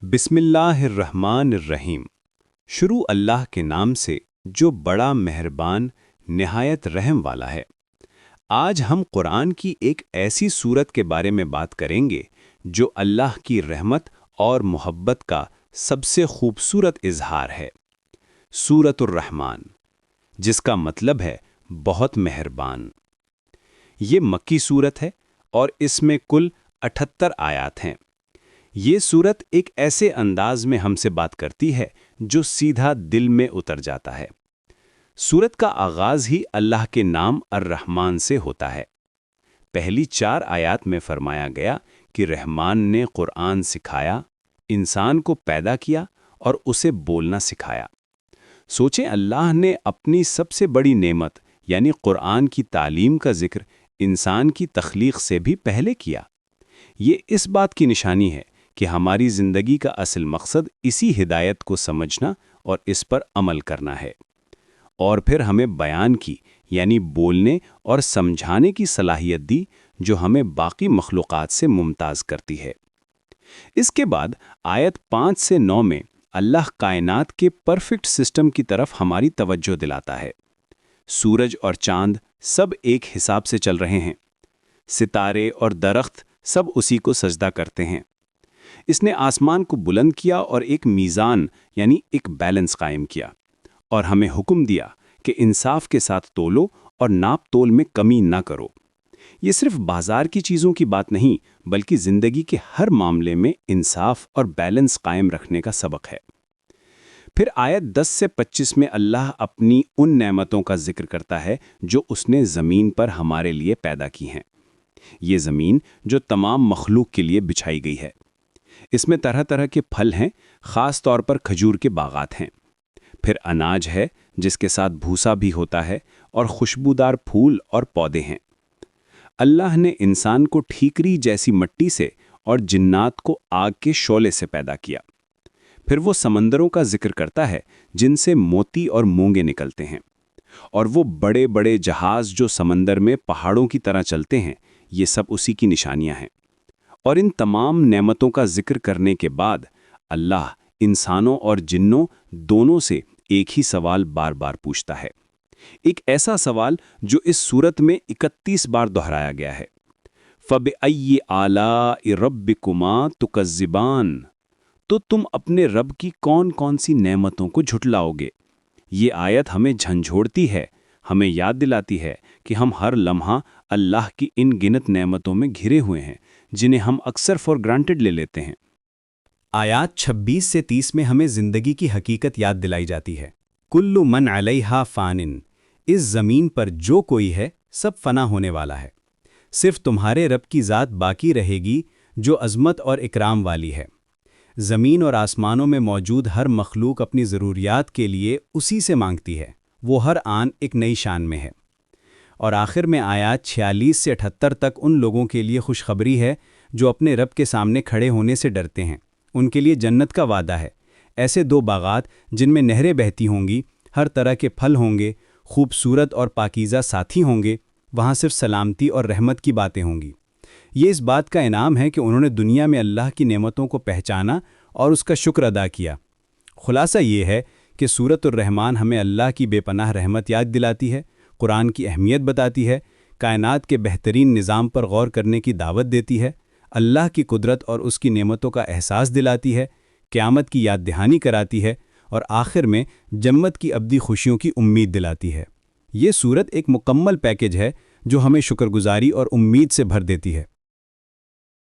बिस्मिल्लाहिर्रहमानिर्रहीम। शुरू अल्लाह के नाम से जो बड़ा मेहरबान निहायत रहम वाला है। आज हम कुरान की एक ऐसी सूरत के बारे में बात करेंगे जो अल्लाह की रहमत और मोहब्बत का सबसे खूबसूरत इजहार है। सूरतुर रहमान, जिसका मतलब है बहुत मेहरबान। ये मक्की सूरत है और इसमें कुल 78 आयात हैं। ये सूरत एक ऐसे अंदाज में हमसे बात करती है जो सीधा दिल में उतर जाता है। सूरत का आगाज ही अल्लाह के नाम अर्रहमान से होता है। पहली 4 आयात में फरमाया गया कि रहमान ने कुरान सिखाया, इंसान को पैदा किया और उसे बोलना सिखाया। सोचें, अल्लाह ने अपनी सबसे बड़ी नेमत यानी कुरान की तालीम का जिक्र इंसान की तख्लीक से भी पहले किया। ये इस बात की निशानी है कि हमारी ज़िंदगी का असल मकसद इसी हिदायत को समझना और इस पर अमल करना है। और फिर हमें बयान की यानी बोलने और समझाने की सलाहियत दी जो हमें बाकी मखलूक़ात से मुमताज़ करती है। इसके बाद आयत 5 से 9 में अल्लाह कायनात के परफेक्ट सिस्टम की तरफ हमारी तवज्जो दिलाता है। सूरज और चांद सब एक हिसाब से चल रहे हैं। सितारे और दरख्त सब उसी को सजदा करते हैं। इसने आसमान को बुलंद किया और एक मीज़ान यानी एक बैलेंस कायम किया और हमें हुक्म दिया कि इंसाफ के साथ तोलो और नाप तोल में कमी ना करो। ये सिर्फ बाजार की चीज़ों की बात नहीं बल्कि ज़िंदगी के हर मामले में इंसाफ और बैलेंस कायम रखने का सबक है। फिर आयत 10 से 25 में अल्लाह अपनी उन नेमतों का जिक्र करता है जो उसने ज़मीन पर हमारे लिए पैदा की हैं। ये ज़मीन जो तमाम मखलूक के लिए बिछाई गई है। इसमें तरह तरह के फल हैं, ख़ास तौर पर खजूर के बागात हैं। फिर अनाज है जिसके साथ भूसा भी होता है और खुशबूदार फूल और पौधे हैं। अल्लाह ने इंसान को ठीकरी जैसी मिट्टी से और जिन्नात को आग के शोले से पैदा किया। फिर वो समंदरों का जिक्र करता है जिनसे मोती और मूंगे निकलते हैं। और वो बड़े बड़े जहाज़ जो समंदर में पहाड़ों की तरह चलते हैं, ये सब उसी की निशानियां हैं। और इन तमाम नेमतों का जिक्र करने के बाद अल्लाह इंसानों और जिन्नों दोनों से एक ही सवाल बार बार पूछता है। एक ऐसा सवाल जो इस सूरत में 31 बार दोहराया गया है। फ़बिअय्यि आलाइ रब्बिकुमा तुकज़्ज़िबान, तो तुम अपने रब की कौन कौन सी नेमतों को झुटलाओगे। ये आयत हमें झंझोड़ती है, हमें याद दिलाती है कि हम हर लम्हा अल्लाह की इन गिनत नेमतों में घिरे हुए हैं जिन्हें हम अक्सर फॉर ग्रांटेड ले लेते हैं। आयात 26 से 30 में हमें ज़िंदगी की हकीकत याद दिलाई जाती है। कुल्लु मन अलैहा फ़ानिन, इस ज़मीन पर जो कोई है सब फना होने वाला है। सिर्फ तुम्हारे रब की ज़ात बाकी रहेगी जो अज़मत और इकराम वाली है। ज़मीन और आसमानों में मौजूद हर मखलूक अपनी ज़रूरियात के लिए उसी से मांगती है। वो हर आन एक नई शान में है। और आखिर में आयत 46 से 78 तक उन लोगों के लिए खुशखबरी है जो अपने रब के सामने खड़े होने से डरते हैं। उनके लिए जन्नत का वादा है, ऐसे 2 बागात जिनमें नहरें बहती होंगी, हर तरह के फल होंगे, खूबसूरत और पाकीज़ा साथी होंगे। वहाँ सिर्फ सलामती और रहमत की बातें होंगी। ये इस बात का इनाम है कि उन्होंने दुनिया में अल्लाह की नेमतों को पहचाना और उसका शुक्र अदा किया। खुलासा ये है कि सूरतुर रहमान हमें अल्लाह की बेपनाह रहमत याद दिलाती है, कुरान की अहमियत बताती है, कायनात के बेहतरीन निज़ाम पर गौर करने की दावत देती है, अल्लाह की कुदरत और उसकी नेमतों का एहसास दिलाती है, क़यामत की याद दहानी कराती है और आखिर में जन्नत की अब्दी खुशियों की उम्मीद दिलाती है। ये सूरत एक मुकम्मल पैकेज है जो हमें शुक्रगुजारी और उम्मीद से भर देती है।